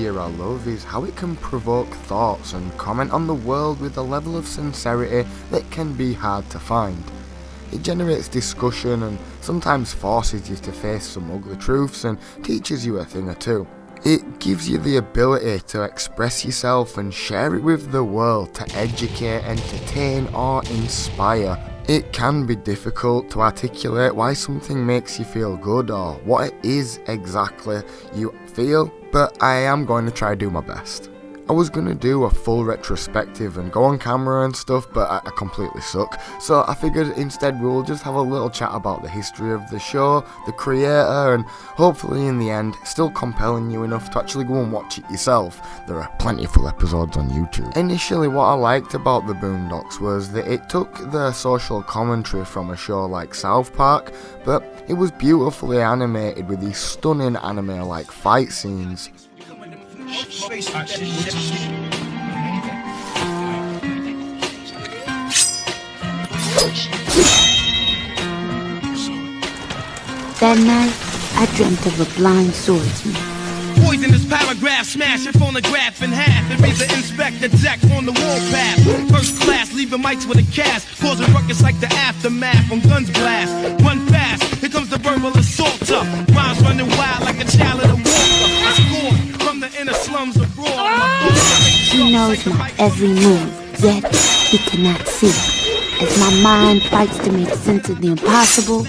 media I love is how it can provoke thoughts and comment on the world with a level of sincerity that can be hard to find. It generates discussion and sometimes forces you to face some ugly truths and teaches you a thing or two. It gives you the ability to express yourself and share it with the world to educate, entertain or inspire. It can be difficult to articulate why something makes you feel good or what it is exactly you feel, but I am going to try to do my best. I was going to do a full retrospective and go on camera and stuff, but I completely suck, so I figured instead we'll just have a little chat about the history of the show, the creator, and hopefully in the end still compelling you enough to actually go and watch it yourself. There are plenty of full episodes on YouTube. Initially, what I liked about the Boondocks was that it took the social commentary from a show like South Park, but it was beautifully animated with these stunning anime-like fight scenes. That night, I dreamt of a blind swordsman. Poisonous paragraph, smash your phonograph in half and read the inspector deck on the warpath. First class, leaving mics with a cast, causing ruckus like the aftermath when guns blast. Run fast, here comes the verbal assaulter. Rhymes running wild like a child of the walker. I score from the inner slums abroad. He knows my every move, yet he cannot see. As my mind fights to make sense of the impossible,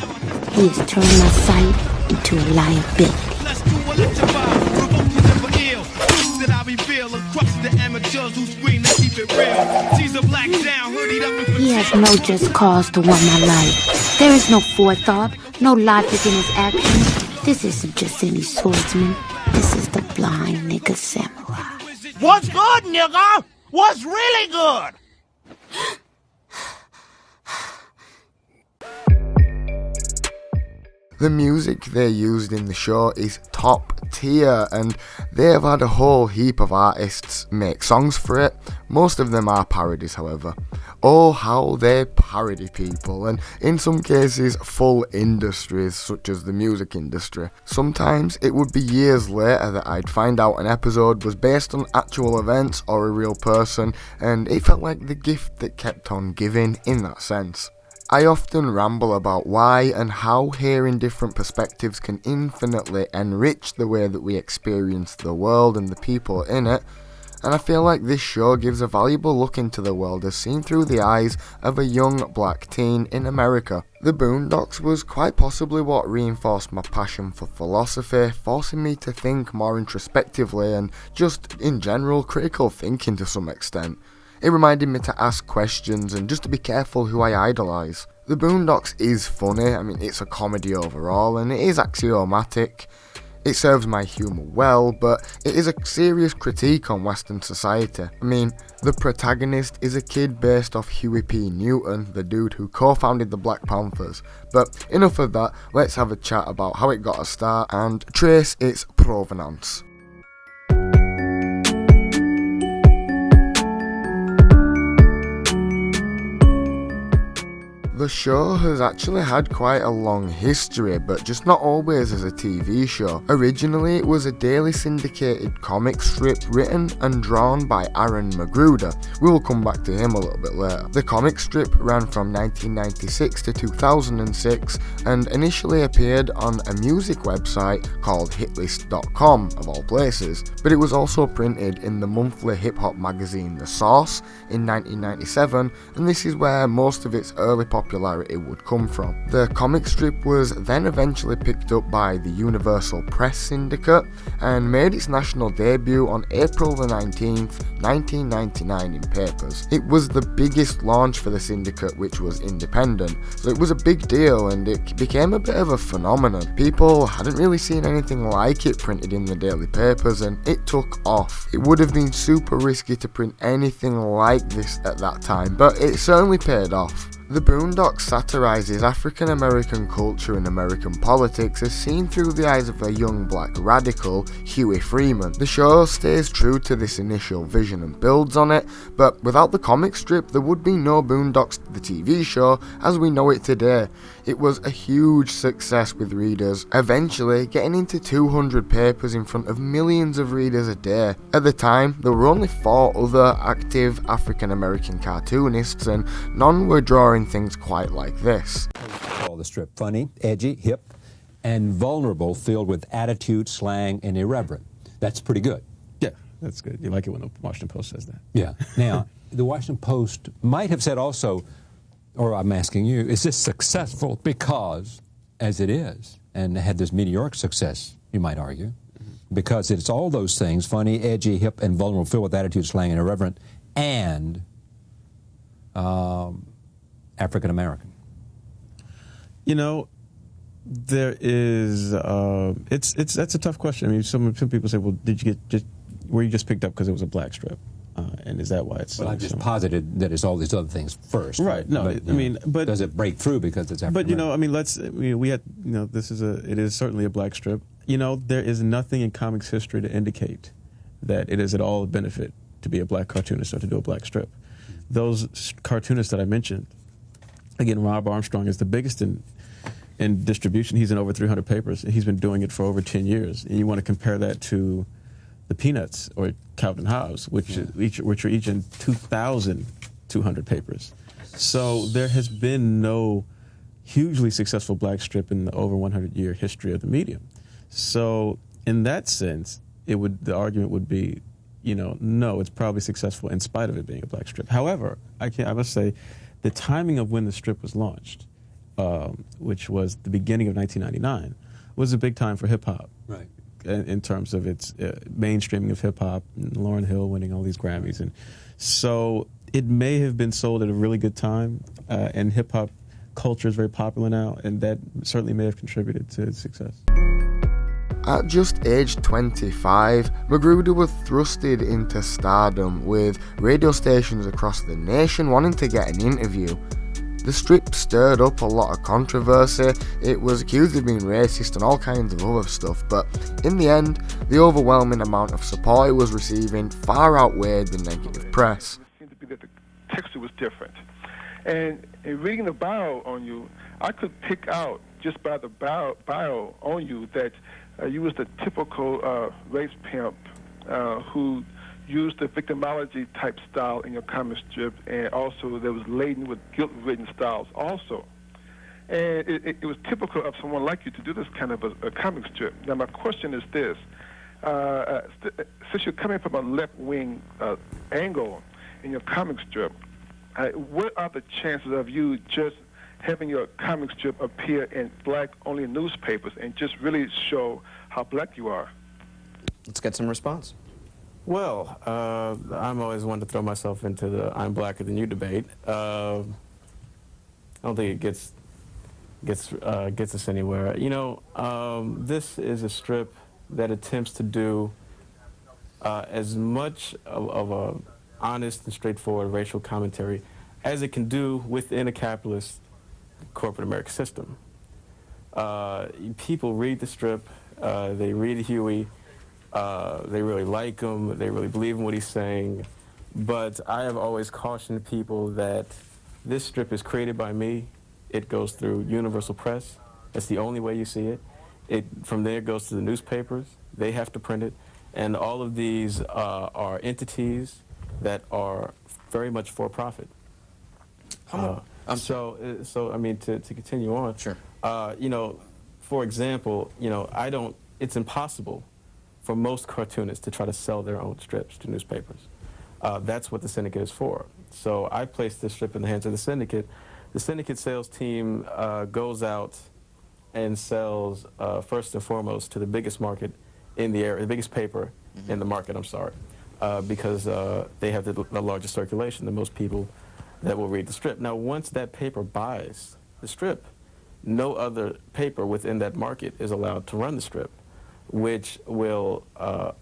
he has turned my sight into a liability. Let's do electrify, provoke you never ill. Truths that I reveal across the amateurs who scream to keep it real. Caesar black down, hoodied up and He has no just cause to want my life. There is no forethought, no logic in his actions. This isn't just any swordsman. This is the blind nigga samurai. What's good, nigga? What's really good? The music they used in the show is top tier, and they have had a whole heap of artists make songs for it. Most of them are parodies, however. Oh, how they parody people, and in some cases full industries such as the music industry. Sometimes it would be years later that I'd find out an episode was based on actual events or a real person, and it felt like the gift that kept on giving in that sense. I often ramble about why and how hearing different perspectives can infinitely enrich the way that we experience the world and the people in it, and I feel like this show gives a valuable look into the world as seen through the eyes of a young black teen in America. The Boondocks was quite possibly what reinforced my passion for philosophy, forcing me to think more introspectively and just in general critical thinking to some extent. It reminded me to ask questions and just to be careful who I idolise. The Boondocks is funny, I mean it's a comedy overall, and it is axiomatic. It serves my humour well, but it is a serious critique on Western society. I mean, the protagonist is a kid based off Huey P. Newton, the dude who co-founded the Black Panthers. But enough of that, let's have a chat about how it got a start and trace its provenance. The show has actually had quite a long history, but just not always as a TV show. Originally, it was a daily syndicated comic strip written and drawn by Aaron McGruder. We will come back to him a little bit later. The comic strip ran from 1996 to 2006 and initially appeared on a music website called hitlist.com, of all places, but it was also printed in the monthly hip-hop magazine The Source in 1997, and this is where most of its early popularity would come from. The comic strip was then eventually picked up by the Universal Press Syndicate and made its national debut on April the 19th, 1999 in papers. It was the biggest launch for the syndicate, which was independent, so it was a big deal and it became a bit of a phenomenon. People hadn't really seen anything like it printed in the daily papers and it took off. It would have been super risky to print anything like this at that time, but it certainly paid off. The Boondocks satirises African American culture and American politics as seen through the eyes of a young black radical, Huey Freeman. The show stays true to this initial vision and builds on it, but without the comic strip there would be no Boondocks the TV show as we know it today. It was a huge success with readers, eventually getting into 200 papers in front of millions of readers a day. At the time, there were only 4 other active African American cartoonists and none were drawing things quite like this. Call the strip funny, edgy, hip, and vulnerable, filled with attitude, slang, and irreverent. That's pretty good. Yeah, that's good. You like it when the Washington Post says that. Yeah. Now, the Washington Post might have said also, or I'm asking you, is this successful because, as it is, and had this meteoric success, you might argue, because it's all those things, funny, edgy, hip, and vulnerable, filled with attitude, slang, and irreverent, and African American? You know, there is. That's a tough question. I mean, some people say, "Well, did you get were you just picked up because it was a black strip?" And is that why it's? Well, I just posited that it's all these other things first. Right. No, but, I mean, but does it break through because it's African? But you know, I mean, we had, you know, it is certainly a black strip. You know, there is nothing in comics history to indicate that it is at all a benefit to be a black cartoonist or to do a black strip. Those cartoonists that I mentioned, again, Rob Armstrong is the biggest in distribution. He's in over 300 papers. He's been doing it for over 10 years. And you want to compare that to the Peanuts or Calvin Hobbes, which are each in 2,200 papers. So there has been no hugely successful black strip in the over 100-year history of the medium. So in that sense, the argument would be, you know, no, it's probably successful in spite of it being a black strip. However, I must say, the timing of when the strip was launched, which was the beginning of 1999, was a big time for hip-hop. Right. In terms of its mainstreaming of hip-hop, and Lauryn Hill winning all these Grammys. And so it may have been sold at a really good time, and hip-hop culture is very popular now, and that certainly may have contributed to its success. At just age 25, McGruder was thrusted into stardom, with radio stations across the nation wanting to get an interview. The strip stirred up a lot of controversy. It was accused of being racist and all kinds of other stuff, but in the end, the overwhelming amount of support it was receiving far outweighed the negative press. It seemed to be that the texture was different. And in reading the bio on you, I could pick out just by the bio on you that you was the typical race pimp who used the victimology type style in your comic strip, and also there was laden with guilt-ridden styles also. And it was typical of someone like you to do this kind of a comic strip. Now my question is this, since you're coming from a left-wing angle in your comic strip, what are the chances of you just having your comic strip appear in black-only newspapers and just really show how black you are? Let's get some response. Well, I'm always one to throw myself into the "I'm blacker than you" debate. I don't think it gets us anywhere. You know, this is a strip that attempts to do as much of a honest and straightforward racial commentary as it can do within a capitalist corporate American system. People read the strip, they read Huey, they really like him, they really believe in what he's saying, but I have always cautioned people that this strip is created by me. It goes through Universal Press. That's the only way you see it. From there it goes to the newspapers. They have to print it. And all of these are entities that are very much for profit. So I mean, to continue on. Sure. You know, for example, you know, it's impossible for most cartoonists to try to sell their own strips to newspapers. That's what the syndicate is for. So I placed this strip in the hands of the syndicate. The syndicate sales team goes out and sells first and foremost to the biggest market in the area, the biggest paper in the market, I'm sorry, because they have the largest circulation, the most people that will read the strip. Now, once that paper buys the strip, no other paper within that market is allowed to run the strip, which will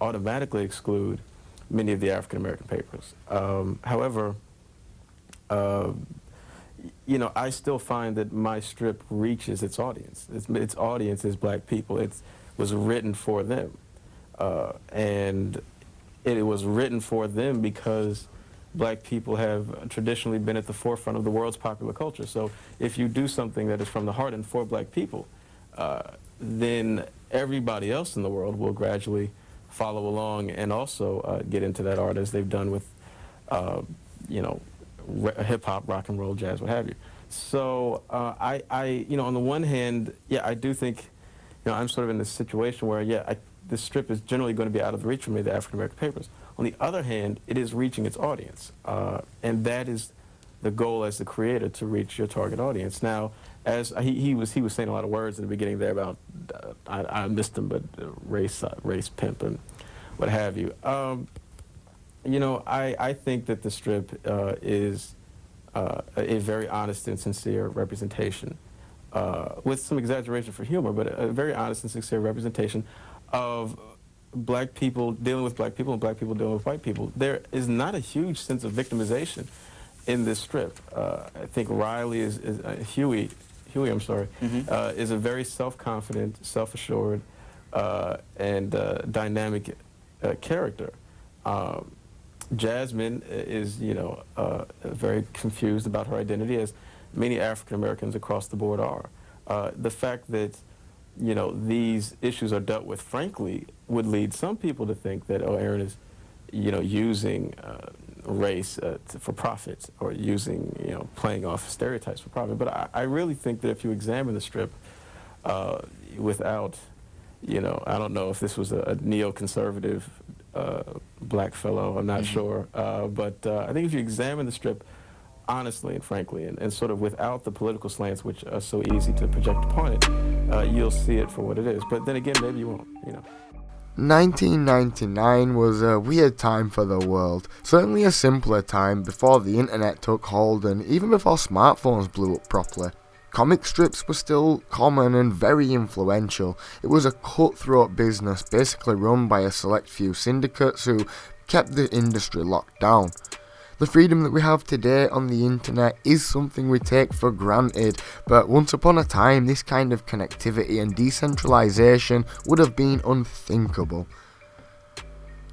automatically exclude many of the African-American papers. However, you know, I still find that my strip reaches its audience. Its audience is black people. It was written for them. And it was written for them because black people have traditionally been at the forefront of the world's popular culture. So if you do something that is from the heart and for black people, then everybody else in the world will gradually follow along and also get into that art as they've done with, you know, hip-hop, rock and roll, jazz, what have you. So you know, on the one hand, yeah, I do think, you know, I'm sort of in this situation where, yeah, this strip is generally going to be out of the reach for me, the African-American papers. On the other hand, it is reaching its audience, and that is the goal as the creator, to reach your target audience. Now, as he was saying a lot of words in the beginning there about, I missed them, but race pimp and what have you. You know, I think that the strip is a very honest and sincere representation, with some exaggeration for humor, but a very honest and sincere representation of black people dealing with black people and black people dealing with white people. There is not a huge sense of victimization in this strip. I think Riley Huey, I'm sorry, is a very self-confident, self-assured, and dynamic character. Jasmine is, you know, very confused about her identity, as many African Americans across the board are. The fact that, you know, these issues are dealt with frankly would lead some people to think that, oh, Aaron is, you know, using race for profit, or using, you know, playing off stereotypes for profit. But I really think that if you examine the strip without, you know, I don't know if this was a neoconservative black fellow, I'm not sure, but I think if you examine the strip honestly and frankly, and sort of without the political slants which are so easy to project upon it, you'll see it for what it is. But then again, maybe you won't, you know. 1999 was a weird time for the world, certainly a simpler time before the internet took hold and even before smartphones blew up properly. Comic strips were still common and very influential. It was a cutthroat business basically run by a select few syndicates who kept the industry locked down. The freedom that we have today on the internet is something we take for granted, but once upon a time this kind of connectivity and decentralization would have been unthinkable.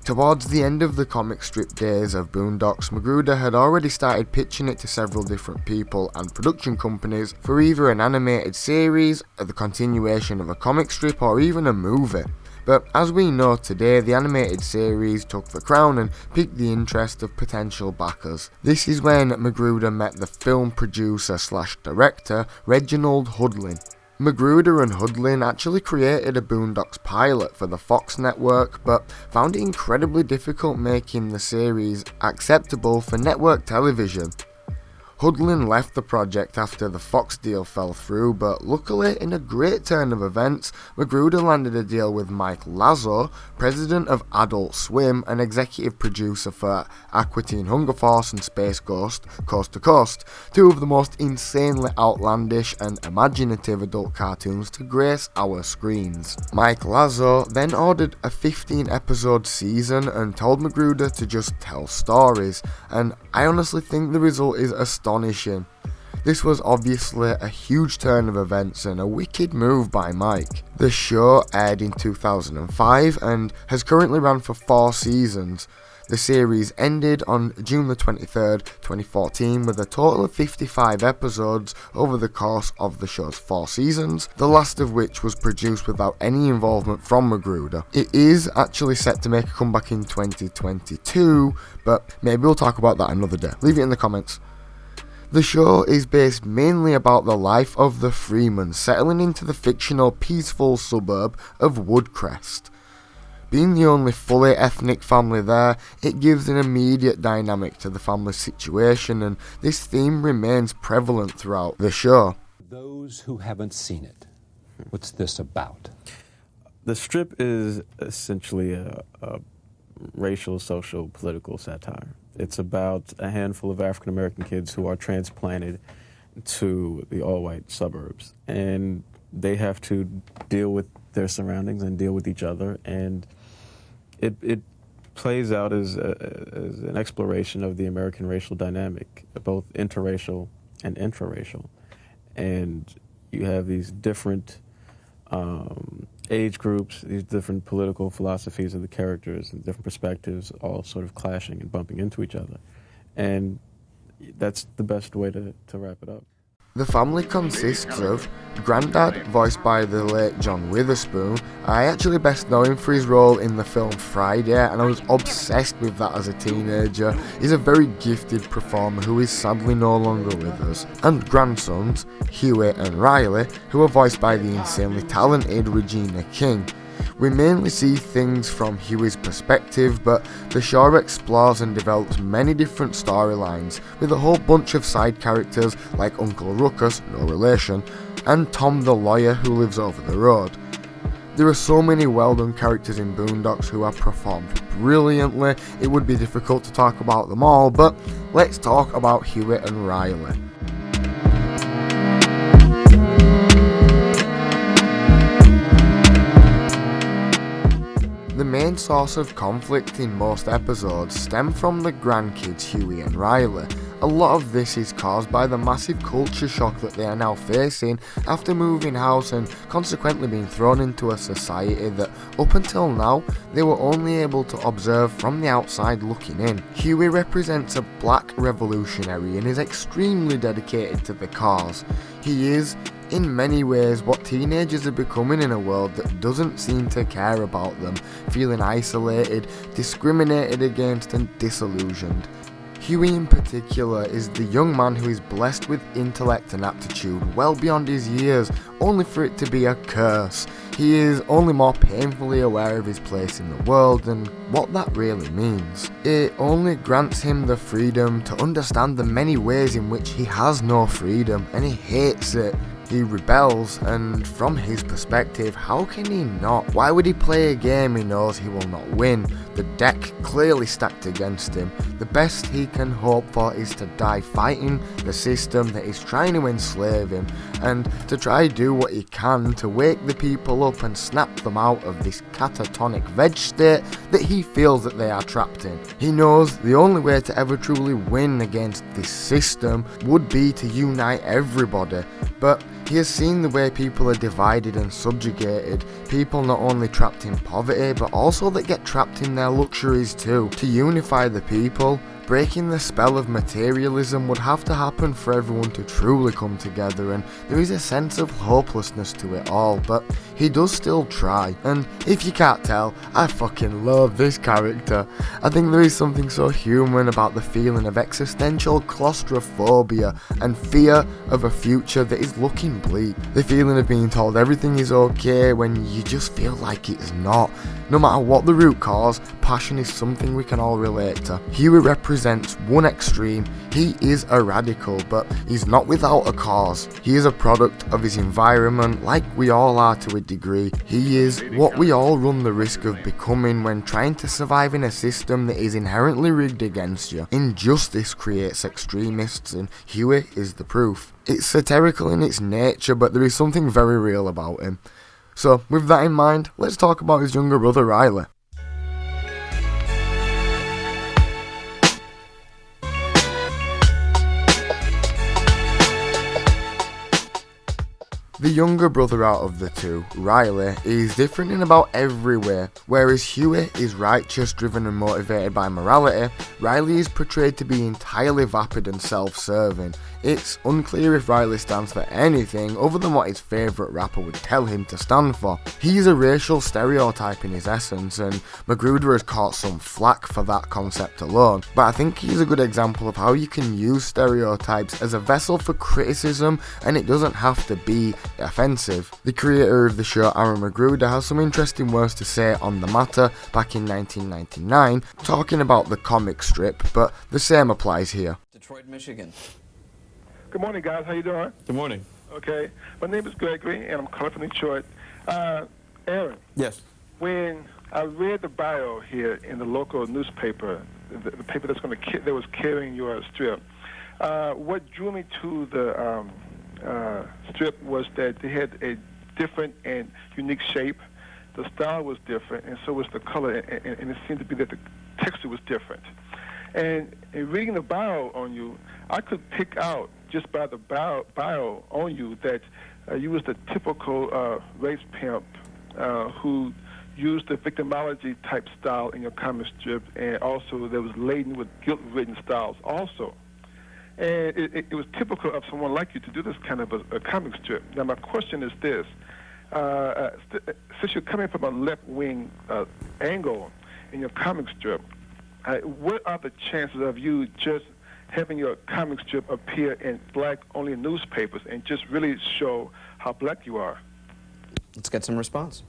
Towards the end of the comic strip days of Boondocks, McGruder had already started pitching it to several different people and production companies for either an animated series, the continuation of a comic strip, or even a movie. But as we know today, the animated series took the crown and piqued the interest of potential backers. This is when McGruder met the film producer / director Reginald Hudlin. McGruder and Hudlin actually created a Boondocks pilot for the Fox network, but found it incredibly difficult making the series acceptable for network television. Hudlin left the project after the Fox deal fell through, but luckily, in a great turn of events, McGruder landed a deal with Mike Lazo, president of Adult Swim and executive producer for Aqua Teen Hunger Force and Space Ghost Coast to Coast, two of the most insanely outlandish and imaginative adult cartoons to grace our screens. Mike Lazo then ordered a 15-episode season and told McGruder to just tell stories, and I honestly think the result is astonishing. This was obviously a huge turn of events and a wicked move by Mike. The show aired in 2005 and has currently run for 4 seasons. The series ended on June the 23rd, 2014 with a total of 55 episodes over the course of the show's 4 seasons, the last of which was produced without any involvement from McGruder. It is actually set to make a comeback in 2022, but maybe we'll talk about that another day. Leave it in the comments. The show is based mainly about the life of the Freemans settling into the fictional peaceful suburb of Woodcrest. Being the only fully ethnic family there, it gives an immediate dynamic to the family's situation, and this theme remains prevalent throughout the show. Those who haven't seen it, what's this about? The strip is essentially a racial, social, political satire. It's about a handful of African American kids who are transplanted to the all-white suburbs, and they have to deal with their surroundings and deal with each other, and it plays out as an exploration of the American racial dynamic, both interracial and intraracial. And you have these different age groups, these different political philosophies of the characters and different perspectives all sort of clashing and bumping into each other. And that's the best way to wrap it up. The family consists of Grandad, voiced by the late John Witherspoon. I actually best know him for his role in the film Friday, and I was obsessed with that as a teenager. He's a very gifted performer who is sadly no longer with us. And grandsons, Huey and Riley, who are voiced by the insanely talented Regina King. We mainly see things from Huey's perspective, but the show explores and develops many different storylines, with a whole bunch of side characters like Uncle Ruckus, no relation, and Tom the lawyer who lives over the road. There are so many well done characters in Boondocks who have performed brilliantly, it would be difficult to talk about them all, but let's talk about Huey and Riley. The main source of conflict in most episodes stem from the grandkids Huey and Riley. A lot of this is caused by the massive culture shock that they are now facing after moving house and consequently being thrown into a society that up until now they were only able to observe from the outside looking in. Huey represents a black revolutionary and is extremely dedicated to the cause. He is, in many ways, what teenagers are becoming in a world that doesn't seem to care about them, feeling isolated, discriminated against and disillusioned. Huey in particular is the young man who is blessed with intellect and aptitude well beyond his years, only for it to be a curse. He is only more painfully aware of his place in the world and what that really means. It only grants him the freedom to understand the many ways in which he has no freedom, and he hates it. He rebels, and from his perspective, how can he not? Why would he play a game he knows he will not win? The deck clearly stacked against him. The best he can hope for is to die fighting the system that is trying to enslave him, and to try do what he can to wake the people up and snap them out of this catatonic veg state that he feels that they are trapped in. He knows the only way to ever truly win against this system would be to unite everybody, but he has seen the way people are divided and subjugated, people not only trapped in poverty but also that get trapped in their luxuries too. To unify the people, breaking the spell of materialism would have to happen for everyone to truly come together, and there is a sense of hopelessness to it all, but he does still try. And if you can't tell, I fucking love this character. I think there is something so human about the feeling of existential claustrophobia and fear of a future that is looking bleak. The feeling of being told everything is okay when you just feel like it's not. No matter what the root cause, passion is something we can all relate to. Huey represents one extreme. He is a radical, but he's not without a cause. He is a product of his environment, like we all are to a degree. He is what we all run the risk of becoming when trying to survive in a system that is inherently rigged against you. Injustice creates extremists, and Huey is the proof. It's satirical in its nature, but there is something very real about him. So, with that in mind, let's talk about his younger brother Riley. The younger brother out of the two, Riley, is different in about every way. Whereas Huey is righteous, driven and motivated by morality, Riley is portrayed to be entirely vapid and self-serving. It's unclear if Riley stands for anything other than what his favourite rapper would tell him to stand for. He's a racial stereotype in his essence, and McGruder has caught some flack for that concept alone, but I think he's a good example of how you can use stereotypes as a vessel for criticism, and it doesn't have to be offensive. The creator of the show, Aaron McGruder, has some interesting words to say on the matter back in 1999, talking about the comic strip, but the same applies here. Detroit, Michigan. Good morning, guys. How you doing? Good morning. Okay. My name is Gregory, and I'm calling from Detroit. Aaron. Yes. When I read the bio here in the local newspaper, the paper that was carrying your strip, what drew me to the strip was that they had a different and unique shape. The style was different, and so was the color, and it seemed to be that the texture was different. And in reading the bio on you, I could pick out just by the bio on you that you was the typical race pimp who used the victimology type style in your comic strip, and also there was laden with guilt-ridden styles also. And it was typical of someone like you to do this kind of a comic strip. Now my question is this. Since you're coming from a left-wing angle in your comic strip, what are the chances of you just having your comic strip appear in black-only newspapers and just really show how black you are? Let's get some response.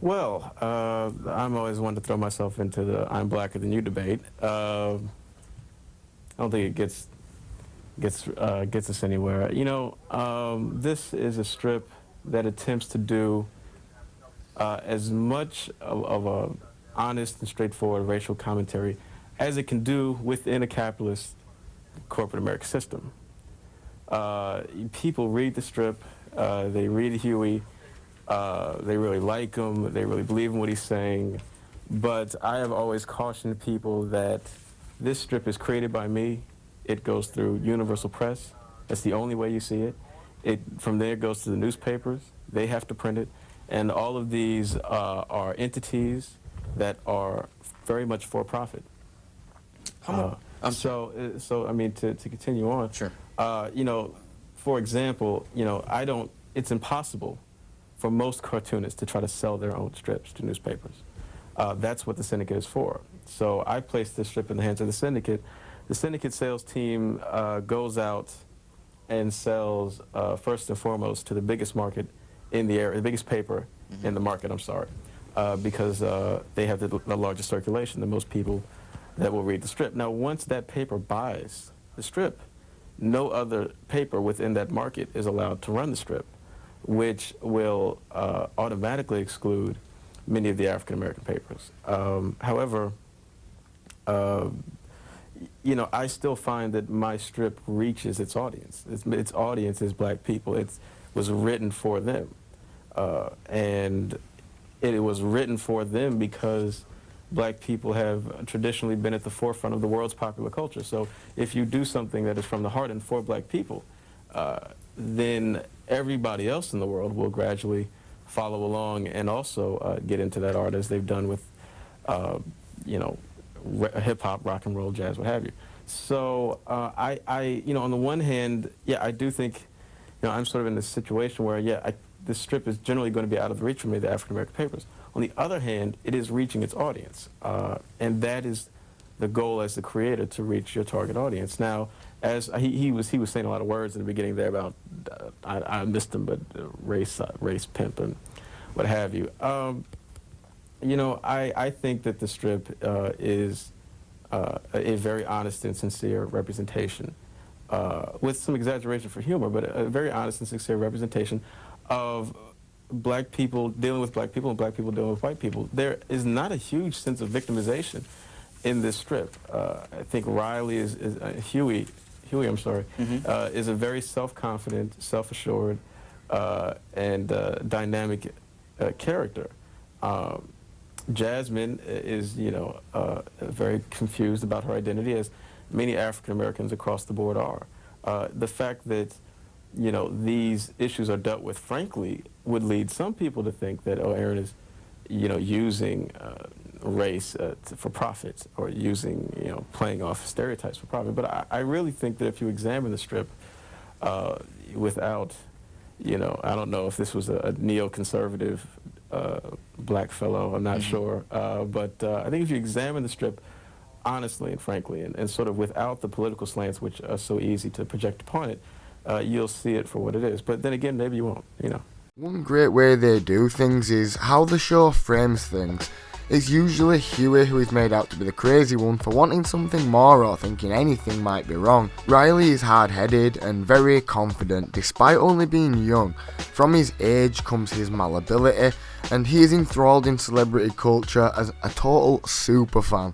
Well, I'm always one to throw myself into the I'm blacker than you debate. I don't think it gets us anywhere. You know, this is a strip that attempts to do as much of a honest and straightforward racial commentary as it can do within a capitalist corporate American system. People read the strip, they read Huey, they really like him, they really believe in what he's saying, but I have always cautioned people that this strip is created by me. It goes through Universal Press. That's the only way you see it. From there it goes to the newspapers. They have to print it. And all of these are entities that are very much for profit. So I mean, to continue on, sure. You know, for example, you know, it's impossible for most cartoonists to try to sell their own strips to newspapers. That's what the syndicate is for. So I placed this strip in the hands of the syndicate. The syndicate sales team goes out and sells first and foremost to the biggest market in the area, the biggest paper in the market, I'm sorry, because they have the largest circulation, the most people that will read the strip. Now, once that paper buys the strip, no other paper within that market is allowed to run the strip, which will automatically exclude many of the African American papers. However, you know, I still find that my strip reaches its audience. Its audience is black people. It was written for them. And it was written for them because black people have traditionally been at the forefront of the world's popular culture. So if you do something that is from the heart and for black people, then everybody else in the world will gradually follow along and also get into that art, as they've done with, you know, hip-hop, rock and roll, jazz, what have you. So you know, on the one hand, yeah, I do think, you know, I'm sort of in this situation where, yeah, this strip is generally going to be out of the reach for me, the African-American papers. On the other hand, it is reaching its audience, and that is the goal as the creator, to reach your target audience. Now, as he was saying a lot of words in the beginning there about, I missed them, but race pimp and what have you. You know, I think that the strip is a very honest and sincere representation, with some exaggeration for humor, but a very honest and sincere representation of black people dealing with black people and black people dealing with white people. There is not a huge sense of victimization in this strip. I think Riley Huey, I'm sorry, is a very self-confident, self-assured, and dynamic character. Jasmine is, you know, very confused about her identity, as many African Americans across the board are. The fact that, you know, these issues are dealt with frankly would lead some people to think that, oh, Aaron is, you know, using race for profit, or using, you know, playing off stereotypes for profit. But I really think that if you examine the strip without, you know, I don't know if this was a neoconservative black fellow, I'm not sure, but I think if you examine the strip honestly and frankly, and sort of without the political slants which are so easy to project upon it, you'll see it for what it is. But then again, maybe you won't, you know. One great way they do things is how the show frames things. It's usually Huey who is made out to be the crazy one for wanting something more or thinking anything might be wrong. Riley is hard-headed and very confident despite only being young. From his age comes his malleability, and he is enthralled in celebrity culture as a total superfan.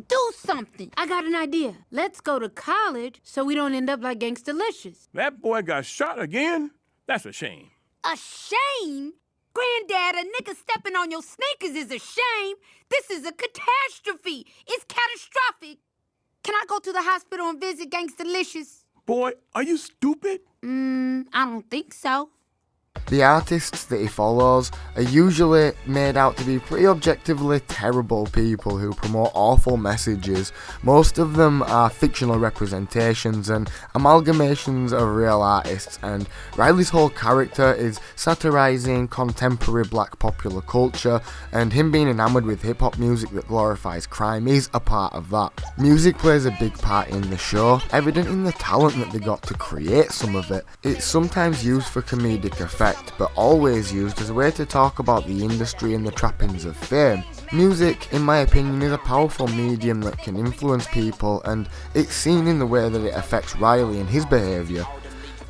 Do something. I got an idea. Let's go to college so we don't end up like Gangstalicious. That boy got shot again? That's a shame. A shame? Granddad, a nigga stepping on your sneakers is a shame. This is a catastrophe. It's catastrophic. Can I go to the hospital and visit Gangstalicious? Boy, are you stupid? I don't think so. The artists that he follows are usually made out to be pretty objectively terrible people who promote awful messages. Most of them are fictional representations and amalgamations of real artists, and Riley's whole character is satirising contemporary black popular culture, and him being enamoured with hip hop music that glorifies crime is a part of that. Music plays a big part in the show, evident in the talent that they got to create some of it. It's sometimes used for comedic effect, but always used as a way to talk about the industry and the trappings of fame. Music, in my opinion, is a powerful medium that can influence people, and it's seen in the way that it affects Riley and his behaviour.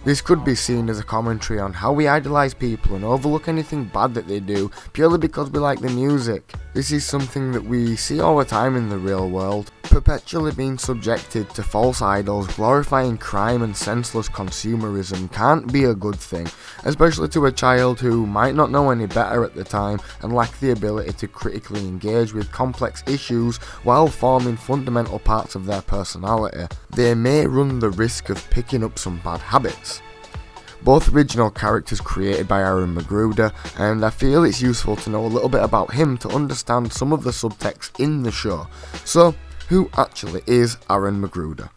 This could be seen as a commentary on how we idolise people and overlook anything bad that they do purely because we like the music. This is something that we see all the time in the real world. Perpetually being subjected to false idols glorifying crime and senseless consumerism can't be a good thing, especially to a child who might not know any better at the time and lack the ability to critically engage with complex issues while forming fundamental parts of their personality. They may run the risk of picking up some bad habits. Both original characters created by Aaron McGruder, and I feel it's useful to know a little bit about him to understand some of the subtext in the show. So, who actually is Aaron McGruder?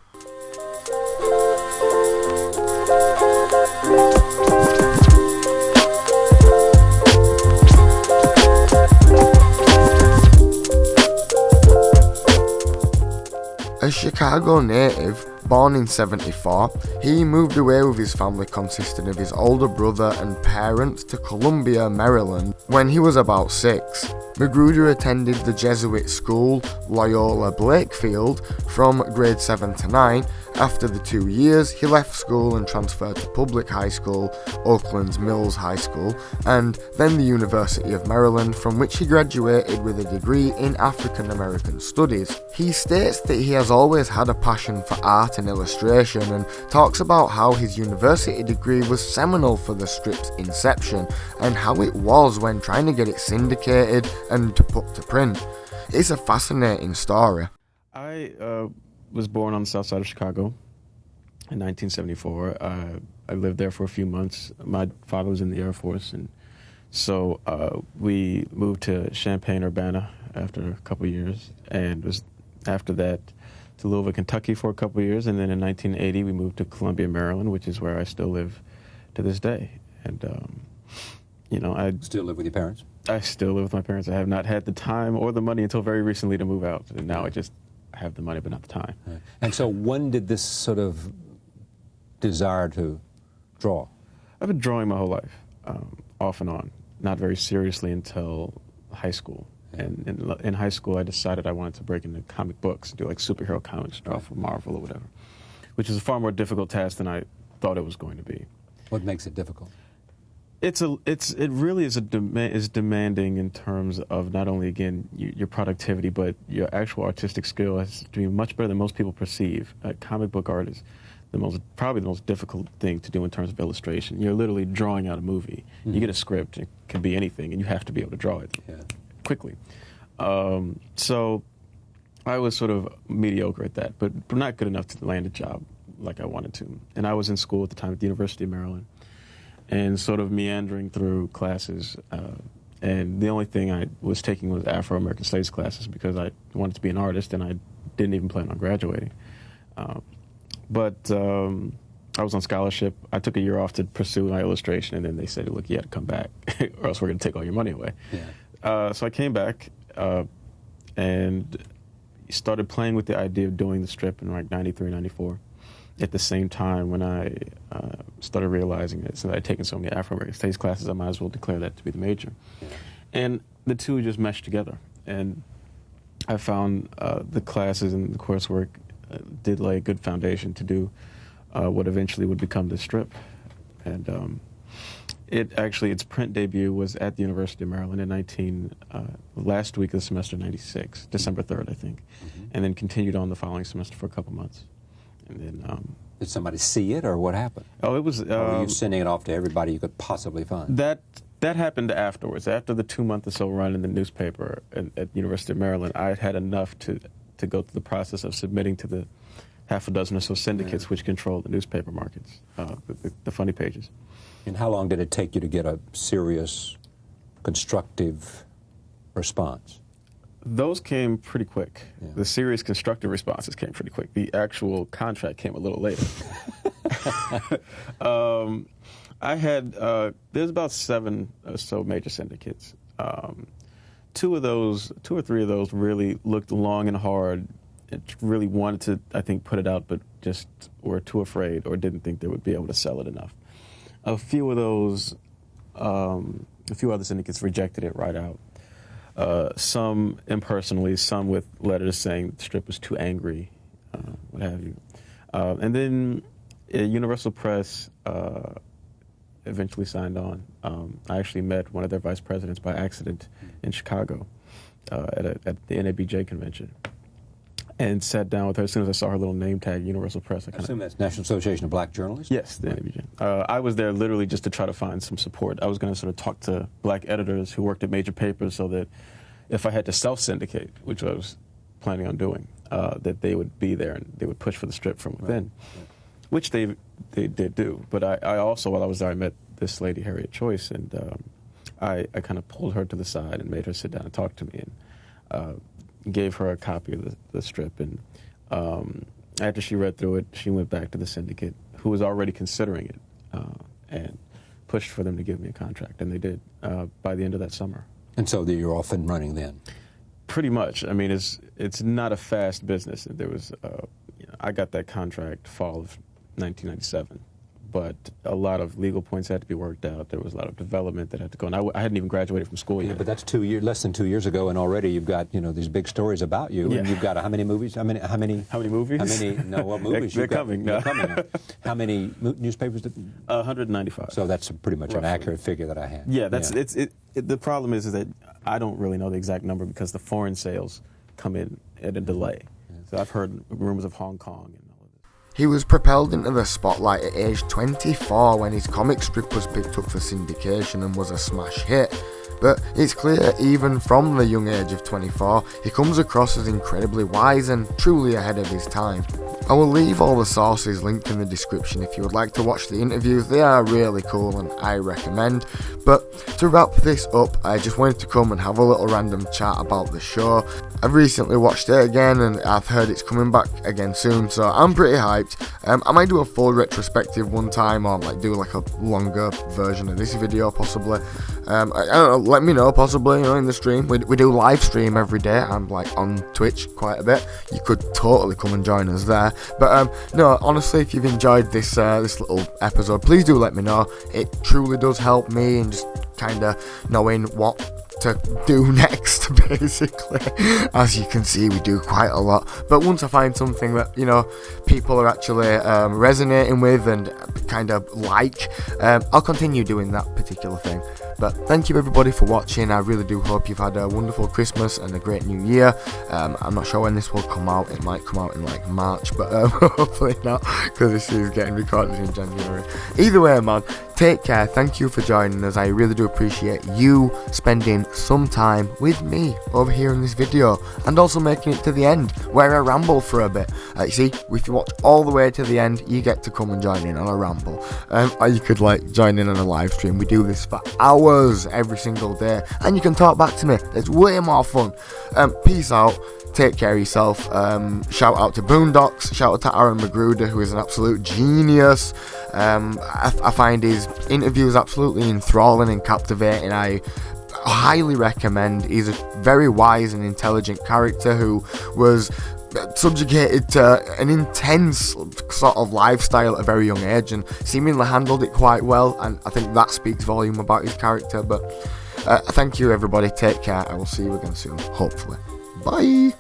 A Chicago native, born in '74, he moved away with his family consisting of his older brother and parents to Columbia, Maryland, when he was about 6. McGruder attended the Jesuit school Loyola Blakefield from grade 7 to 9. After the 2 years, he left school and transferred to public high school, Oakland's Mills High School, and then the University of Maryland, from which he graduated with a degree in African American Studies. He states that he has always had a passion for art and illustration, and talks about how his university degree was seminal for the strip's inception, and how it was when trying to get it syndicated and to put to print. It's a fascinating story. I was born on the south side of Chicago in 1974. I lived there for a few months. My father was in the Air Force, and so we moved to Champaign-Urbana after a couple of years, and was after that to Louisville, Kentucky for a couple of years, and then in 1980 we moved to Columbia, Maryland, which is where I still live to this day. And I still live with your parents? I still live with my parents. I have not had the time or the money until very recently to move out, and now I have the money but not the time. Right. And so when did this sort of desire to draw? I've been drawing my whole life, off and on, not very seriously until high school. And in high school, I decided I wanted to break into comic books, do like superhero comics, draw for Marvel or whatever, which is a far more difficult task than I thought it was going to be. What makes it difficult? It really is demanding in terms of not only, again, your productivity, but your actual artistic skill has to be much better than most people perceive. A comic book art is probably the most difficult thing to do in terms of illustration. You're literally drawing out a movie. You get a script, it can be anything, and you have to be able to draw it quickly. So I was sort of mediocre at that, but not good enough to land a job like I wanted to. And I was in school at the time at the University of Maryland, and sort of meandering through classes. And the only thing I was taking was Afro-American Studies classes because I wanted to be an artist and I didn't even plan on graduating. But I was on scholarship. I took a year off to pursue my illustration, and then they said, look, you had to come back or else we're going to take all your money away. So I came back and started playing with the idea of doing the strip in like 93, 94. At the same time, when I started realizing that since I'd taken so many Afro-American Studies classes, I might as well declare that to be the major. And the two just meshed together. And I found the classes and the coursework did lay a good foundation to do what eventually would become the strip. And its print debut was at the University of Maryland in last week of the semester, 96, December 3rd, I think. And then continued on the following semester for a couple months. And then, did somebody see it, or what happened? Oh, it was... or were you sending it off to everybody you could possibly find? That happened afterwards. After the 2-month or so run in the newspaper at the University of Maryland, I had enough to go through the process of submitting to half a dozen or so syndicates which control the newspaper markets, the funny pages. And how long did it take you to get a serious, constructive response? Those came pretty quick. Yeah. The serious constructive responses came pretty quick. The actual contract came a little later. I had, there's about 7 or so major syndicates. 2 or 3 of those really looked long and hard and really wanted to, I think, put it out, but just were too afraid or didn't think they would be able to sell it enough. A few of those, a few other syndicates rejected it right out. Some impersonally, some with letters saying the strip was too angry, what have you. And then Universal Press eventually signed on. I actually met one of their vice presidents by accident in Chicago at the NABJ convention, and sat down with her as soon as I saw her little name tag, Universal Press. I assume that's National Association of Black Journalists? Yes, the NABJ. I was there literally just to try to find some support. I was going to sort of talk to black editors who worked at major papers so that if I had to self-syndicate, which I was planning on doing, that they would be there and they would push for the strip from within, right. Which they did do. But I also, while I was there, I met this lady, Harriet Choice, and I kind of pulled her to the side and made her sit down and talk to me, and gave her a copy of the strip. And after she read through it, she went back to the syndicate, who was already considering it, and pushed for them to give me a contract, and they did by the end of that summer. And so you're off and running then? Pretty much. I mean, it's not a fast business. There was, I got that contract fall of 1997. But a lot of legal points had to be worked out. There was a lot of development that had to go. And I hadn't even graduated from school yet. But that's less than 2 years ago, and already you've got these big stories about you. Yeah. And you've got how many movies? How many movies? No, what movies? They're coming. They're coming. How many newspapers? 195. So that's pretty much roughly an accurate figure that I had. Yeah, the problem is that I don't really know the exact number because the foreign sales come in at a delay. Yeah. So I've heard rumors of Hong Kong. He was propelled into the spotlight at age 24 when his comic strip was picked up for syndication and was a smash hit. But it's clear even from the young age of 24, he comes across as incredibly wise and truly ahead of his time. I will leave all the sources linked in the description if you would like to watch the interviews. They are really cool and I recommend. But to wrap this up, I just wanted to come and have a little random chat about the show. I've recently watched it again and I've heard it's coming back again soon, so I'm pretty hyped. I might do a full retrospective one time, or like do like a longer version of this video possibly. I don't know, let me know possibly, in the stream. We do live stream every day. I'm like on Twitch quite a bit. You could totally come and join us there. But no, honestly, if you've enjoyed this little episode, please do let me know. It truly does help me in just kind of knowing what to do next, basically. As you can see, we do quite a lot, but once I find something that people are actually resonating with and kind of like, I'll continue doing that particular thing. But thank you everybody for watching. I really do hope you've had a wonderful Christmas and a great new year. I'm not sure when this will come out. It might come out in like March, but hopefully not, because this is getting recorded in January. Either way, man, take care. Thank you for joining us. I really do appreciate you spending some time with me over here in this video, and also making it to the end where I ramble for a bit. You see, if you watch all the way to the end, you get to come and join in on a ramble, or you could like join in on a live stream. We do this for hours every single day, and you can talk back to me. It's way more fun. Peace out. Take care of yourself. Shout out to Boondocks. Shout out to Aaron McGruder, who is an absolute genius. I find his interviews absolutely enthralling and captivating. I highly recommend. He's a very wise and intelligent character who was subjugated to an intense sort of lifestyle at a very young age and seemingly handled it quite well, and I think that speaks volume about his character. But thank you everybody, take care. I will see you again soon, hopefully. Bye.